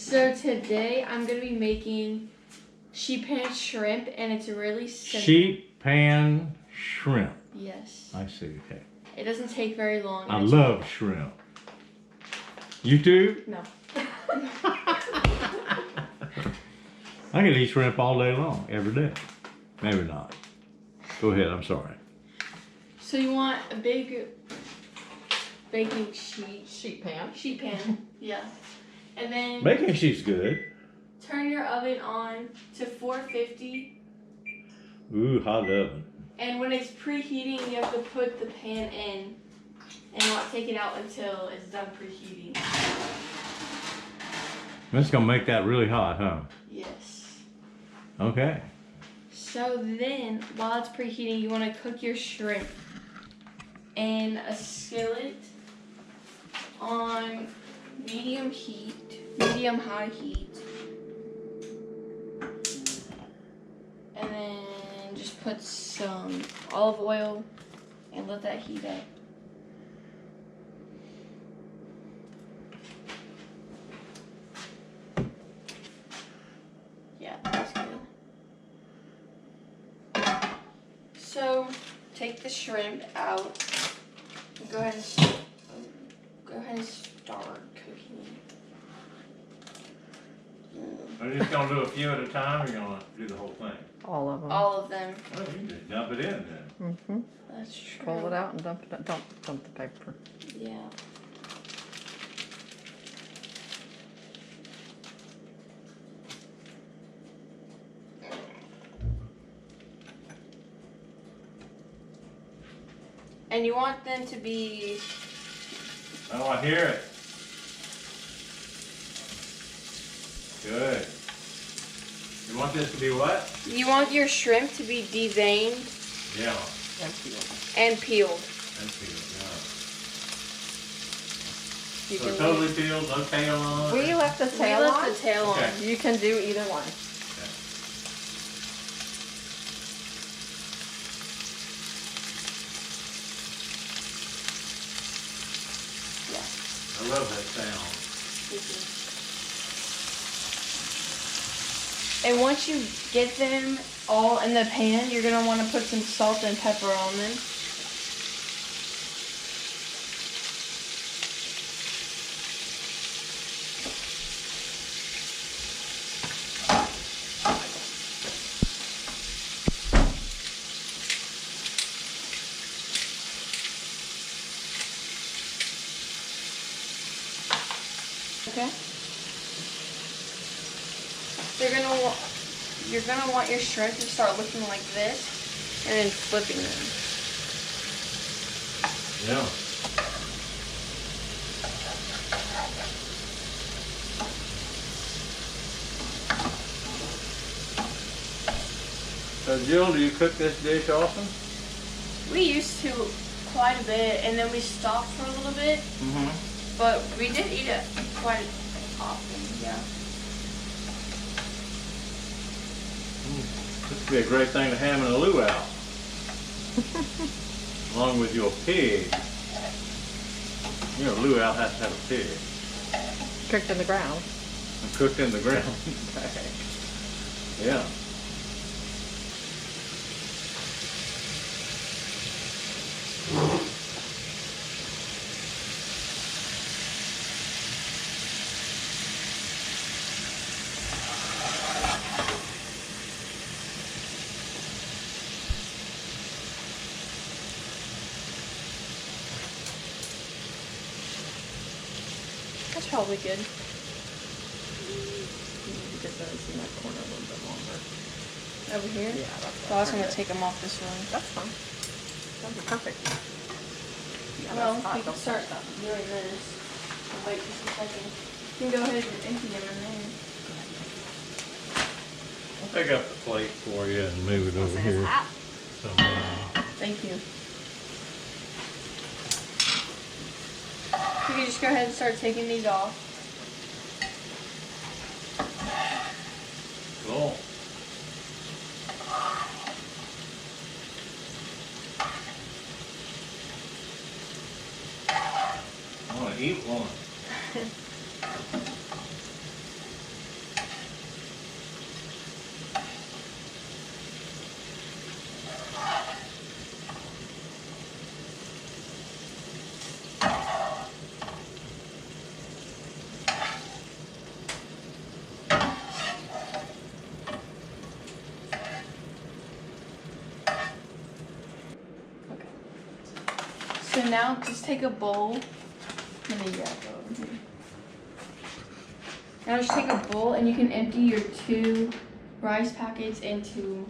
So today I'm going to be making sheet pan shrimp, and it's really simple. Sheet pan shrimp. Yes. I see, okay. It doesn't take very long. I love shrimp. You too? No. I can eat shrimp all day long, every day. Maybe not. Go ahead, I'm sorry. So you want a big baking sheet. Sheet pan. Sheet pan, yeah. And then Baking sheet's good. turn your oven on to 450. Ooh, hot oven. And when it's preheating, you have to put the pan in and not take it out until it's done preheating. That's gonna make that really hot, huh? Yes. Okay. So then, while it's preheating, you want to cook your shrimp in a skillet on medium high heat. And then just put some olive oil and let that heat up. Yeah, that's good. So take the shrimp out. Go ahead and start cooking. Are you just gonna do a few at a time, or you gonna do the whole thing? All of them. All of them. Oh, you can just dump it in then. Mm-hmm. That's true. Pull it out and dump it. Don't dump the paper. Yeah. And you want them to be... Oh, I hear it. Good. You want this to be what? You want your shrimp to be deveined Yeah. And peeled. and peeled. And peeled, yeah. You So can totally peeled, no tail on it? We left the We tail left on. the tail on. Okay. You can do either one. I love that sound. And once you get them all in the pan, you're going to want to put some salt and pepper on them. Okay. You're gonna want your shrimp to start looking like this, and then flipping them. Yeah. So Jill, do you cook this dish often? We used to quite a bit, and then we stopped for a little bit, Mm-hmm. but we did eat it quite often. Yeah. This would be a great thing to have in a luau. Along with your pig. You know, luau has to have a pig. Cooked in the ground. And cooked in the ground. Yeah. That's probably good. Get those in that corner a little bit longer. Over here? Yeah, that's So I was gonna take them off this one. That's fine. That'd be perfect. Yeah, Well, that's hot. we can Don't start touch that. doing this. I'll wait just a second. You can go ahead and empty them in there. I'll pick up the plate for you and move it over here. So, Thank you. You can just go ahead and start taking these off. cool. I want to eat one. So now just take a bowl. Let me grab it over here. Now just take a bowl and you can empty your 2 rice packets into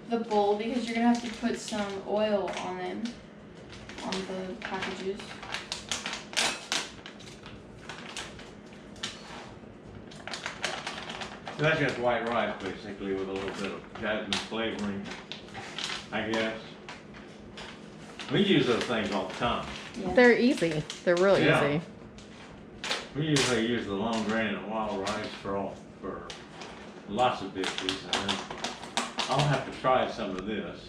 the bowl because you're gonna have to put some oil on them, on the packages. So that's just white rice basically with a little bit of jasmine flavoring, I guess. We use those things all the time. Yeah. They're easy. They're really Yeah. easy. We usually use the long grain and wild rice for lots of dishes, and then I'll have to try some of this.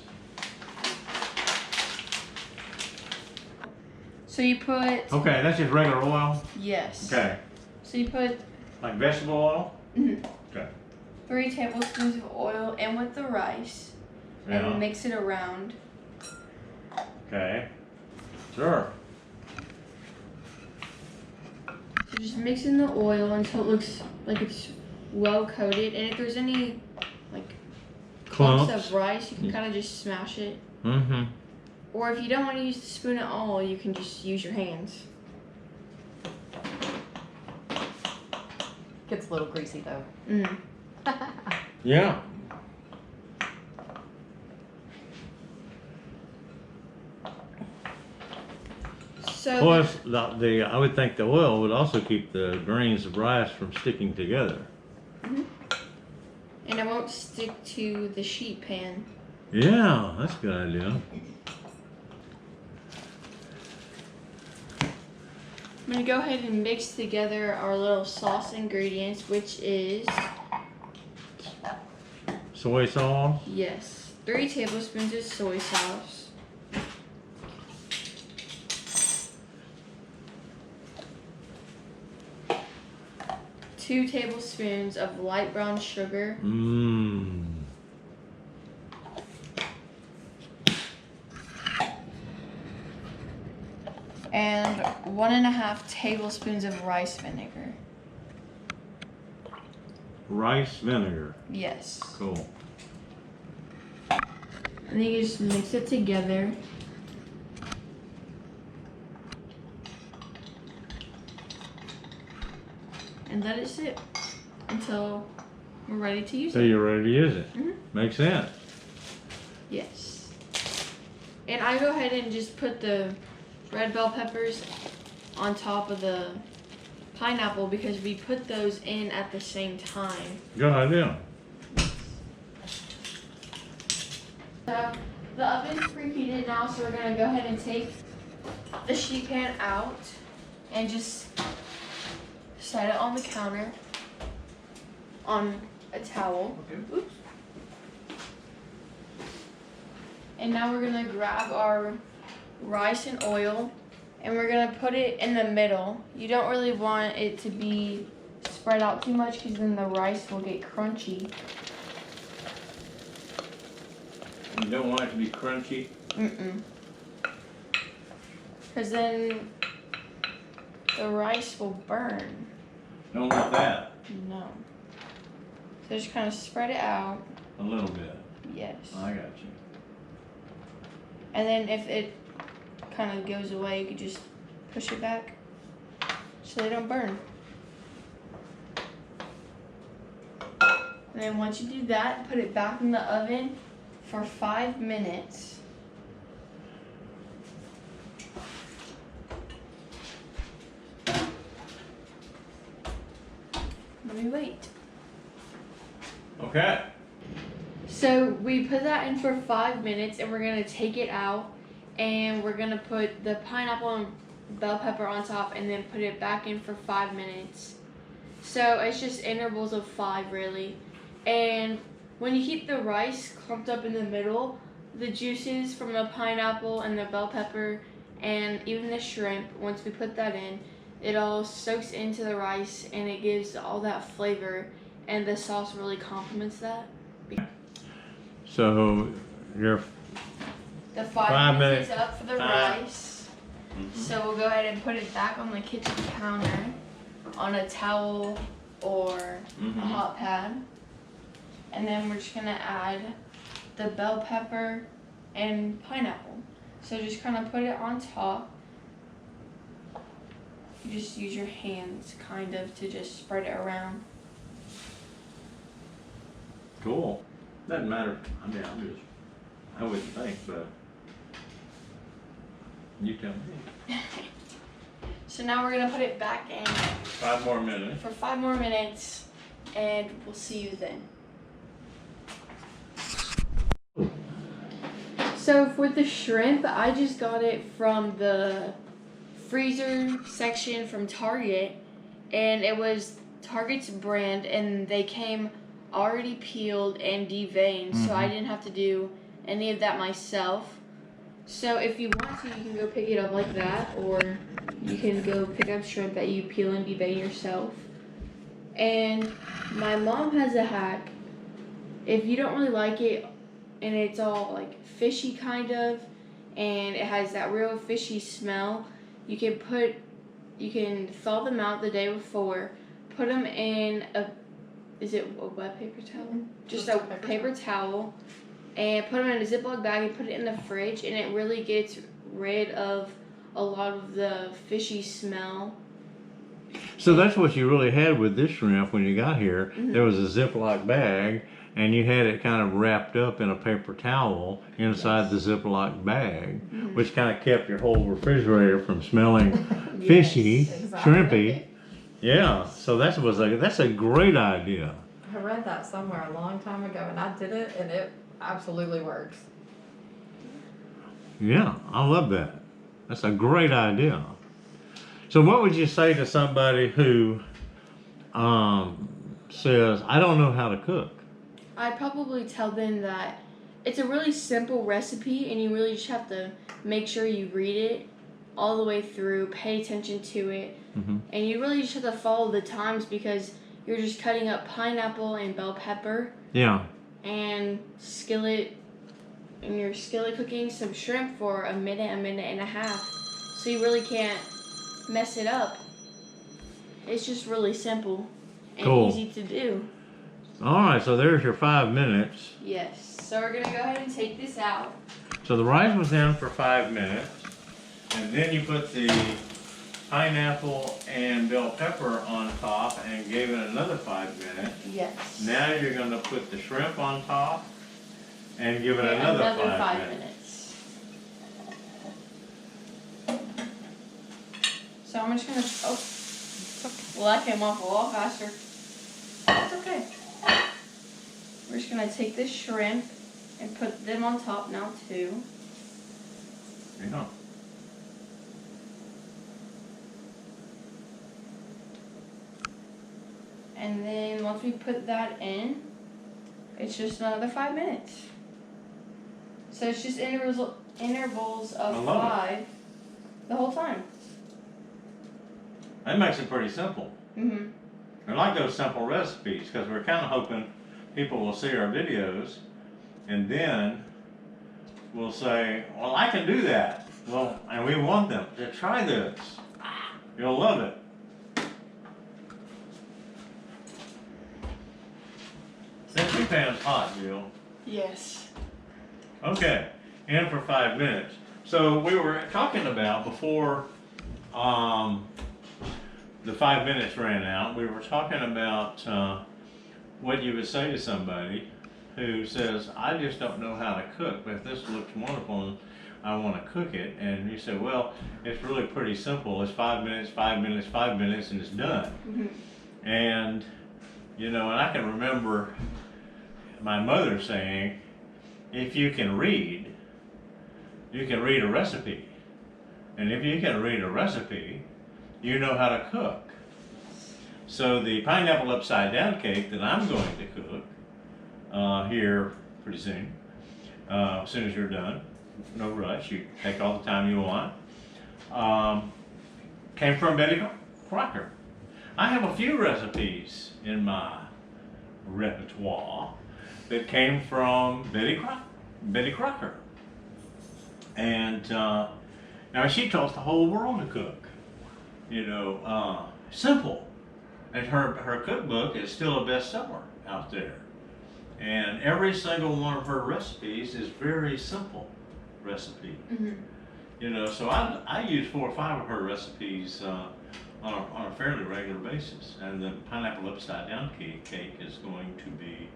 So you put, Okay, that's just regular oil. yes. Okay, So you put like vegetable oil. mhm, Okay. 3 tablespoons of oil in with the rice Yeah. and mix it around. Okay. Sure. So just mix in the oil until it looks like it's well coated, and if there's any like clumps of rice, you can kind of just smash it. Mm-hmm. Or if you don't want to use the spoon at all, you can just use your hands. Gets a little greasy though. Mm. Yeah. So Plus, I would think the oil would also keep the grains of rice from sticking together. and it won't stick to the sheet pan. Yeah, that's a good idea. I'm gonna go ahead and mix together our little sauce ingredients, which is, Soy sauce. yes, 3 tablespoons of soy sauce. 2 tablespoons of light brown sugar. Mmm. And 1.5 tablespoons of rice vinegar. Rice vinegar. Yes. Cool. And then you just mix it together. And let it sit until we're ready to use So it. you're ready to use it. Mhm. Makes sense. Yes. And I go ahead and just put the red bell peppers on top of the pineapple because we put those in at the same time. Good idea. So the oven's preheated now, so we're gonna go ahead and take the sheet pan out and just set it on the counter on a towel. Oops. And now we're gonna grab our rice and oil and we're gonna put it in the middle. You don't really want it to be spread out too much because then the rice will get crunchy. You don't want it to be crunchy. Because then the rice will burn. Don't want that. No. So just kind of spread it out. A little bit. Yes. I got you. And then if it kind of goes away, you could just push it back so they don't burn. And then once you do that, put it back in the oven for 5 minutes. Let me wait. Okay. So we put that in for 5 minutes and we're gonna take it out and we're gonna put the pineapple and bell pepper on top and then put it back in for 5 minutes. So it's just intervals of 5 really. And when you keep the rice clumped up in the middle, the juices from the pineapple and the bell pepper and even the shrimp, once we put that in, it all soaks into the rice and it gives all that flavor, and the sauce really complements that. So you're The 5 5 minutes is minutes. up for the Time. rice. So we'll go ahead and put it back on the kitchen counter on a towel or a hot pad. And then we're just gonna add the bell pepper and pineapple. So just kind of put it on top. You just use your hands kind of to just spread it around. Cool. Doesn't matter. I mean, I wouldn't think, but you tell me. So now we're gonna put it back in 5 more minutes. for 5 more minutes, and we'll see you then. So for the shrimp, I just got it from the freezer section from Target, and it was Target's brand, and they came already peeled and deveined, so I didn't have to do any of that myself. So if you want to, you can go pick it up like that, or you can go pick up shrimp that you peel and devein yourself. And my mom has a hack. If you don't really like it and it's all like fishy kind of, and it has that real fishy smell, you can thaw them out the day before, put them in is it a wet paper towel? Just a paper towel, and put them in a Ziploc bag and put it in the fridge, and it really gets rid of a lot of the fishy smell. So that's what you really had with this shrimp when you got here. There was a Ziploc bag, and you had it kind of wrapped up in a paper towel inside the Ziploc bag, which kind of kept your whole refrigerator from smelling fishy, shrimpy. Yeah, so that's a great idea. I read that somewhere a long time ago, and I did it, and it absolutely works. Yeah, I love that. That's a great idea. So what would you say to somebody who says, I don't know how to cook? I'd probably tell them that it's a really simple recipe, and you really just have to make sure you read it all the way through, pay attention to it, and you really just have to follow the times, because you're just cutting up pineapple and bell pepper. Yeah. And skillet, and you're skillet cooking some shrimp for a minute and a half. So you really can't mess it up. It's just really simple and easy to do. All right, so there's your 5 minutes. Yes. So we're gonna go ahead and take this out. So the rice was in for 5 minutes, and then you put the pineapple and bell pepper on top and gave it another 5 minutes. Yes. Now you're going to put the shrimp on top and give it another 5 minutes. So I'm just gonna, well, that came off a lot faster. It's okay. We're just gonna take this shrimp and put them on top now too. Yeah. And then once we put that in, it's just another 5 minutes. So it's just intervals of 5 the whole time. That makes it pretty simple. I like those simple recipes, because we're kind of hoping people will see our videos and then we'll say, well, I can do that. Well, and we want them to try this. You'll love it. That sheet pan's hot, Jill. Yes. Okay, in for 5 minutes. So we were talking about before the 5 minutes ran out, we were talking about what you would say to somebody who says, I just don't know how to cook, but this looks wonderful and I want to cook it. And you say, well, it's really pretty simple. It's 5 minutes, 5 minutes, 5 minutes, and it's done. And, you know, and I can remember my mother saying, if you can read a recipe. And if you can read a recipe, you know how to cook. So the pineapple upside down cake that I'm going to cook here pretty soon, as soon as you're done, no rush, you take all the time you want, came from Betty Crocker. I have a few recipes in my repertoire that came from Betty Crocker. And now she taught the whole world to cook. You know, simple. And her cookbook is still a bestseller out there. And every single one of her recipes is very simple. recipe. Mhm. You know, so I use 4 or 5 of her recipes on a fairly regular basis, and the pineapple upside down cake is going to be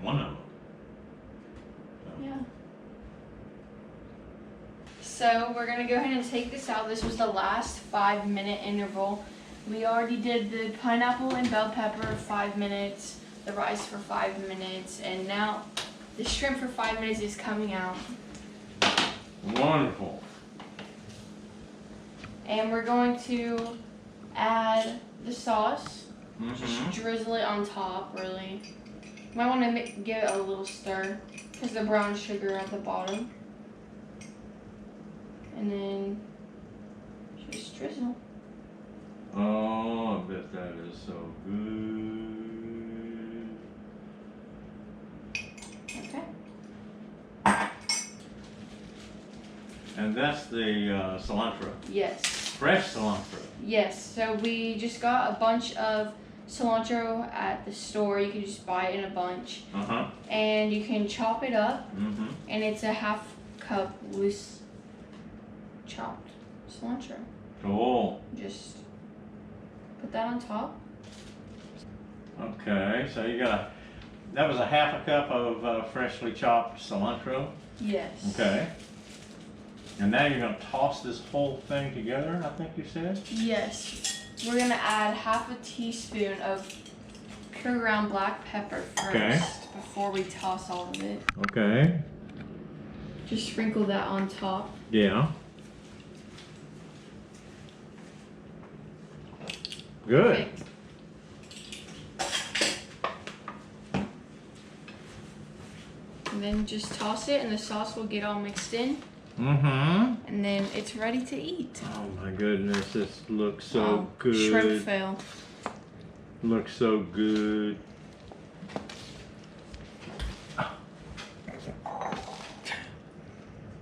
one of them. So. Yeah. So we're gonna go ahead and take this out. This was the last 5-minute interval. We already did the pineapple and bell pepper 5 minutes, the rice for 5 minutes, and now the shrimp for 5 minutes is coming out. Wonderful. And we're going to add the sauce. Mm-hmm. Just drizzle it on top, really. You might want to give it a little stir because the brown sugar at the bottom. And then just drizzle. Oh, I bet that is so good. Okay. And that's the cilantro. Yes. Fresh cilantro. Yes. So we just got a bunch of cilantro at the store. You can just buy it in a bunch. Uh-huh. And you can chop it up. Mm-hmm. And it's a half cup loose chopped cilantro. Cool. Just put that on top. Okay, so that was a half a cup of freshly chopped cilantro. Yes. Okay. And now you're going to toss this whole thing together, I think you said? Yes. We're going to add half a teaspoon of pure ground black pepper first Okay. before we toss all of it. Okay. Just sprinkle that on top. Yeah. Good. Perfect. And then just toss it and the sauce will get all mixed in. Mm-hmm. And then it's ready to eat. Oh my goodness, this looks so Oh, good. Shrimp fail. Looks so good.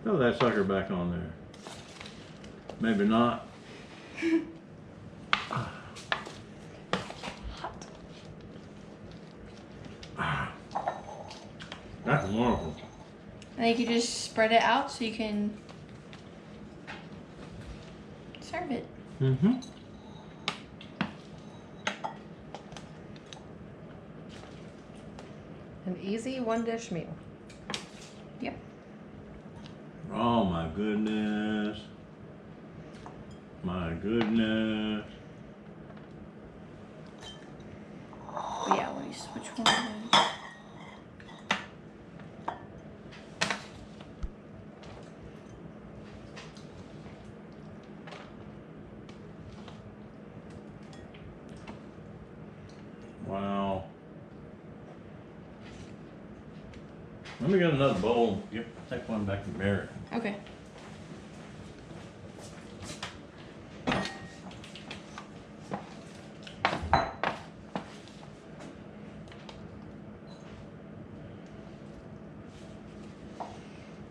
Throw that sucker back on there. Maybe not. That's wonderful. And then you can just spread it out so you can serve it. Mm-hmm. An easy 1-dish meal. Yep. Oh my goodness. My goodness. But yeah, let me switch one of those. Wow. Let me get another bowl. Take one back to Mary. Okay.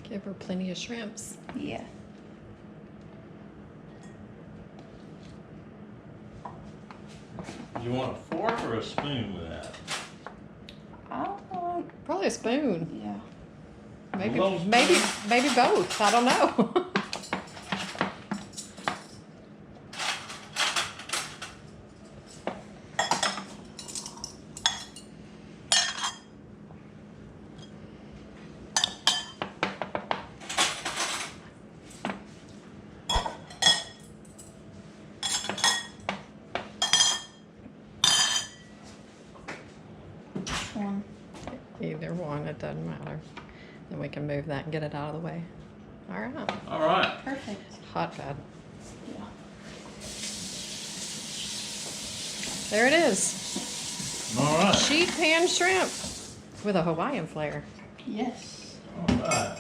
Give her plenty of shrimps. Yeah. You want a fork or a spoon with that? Probably a spoon. Yeah. Maybe, Well, maybe both. I don't know. Which one? Either one, it doesn't matter. Then we can move that and get it out of the way. All right. All right. Perfect. Hotbed. Yeah. There it is. All right. Sheet pan shrimp with a Hawaiian flair. Yes. All right.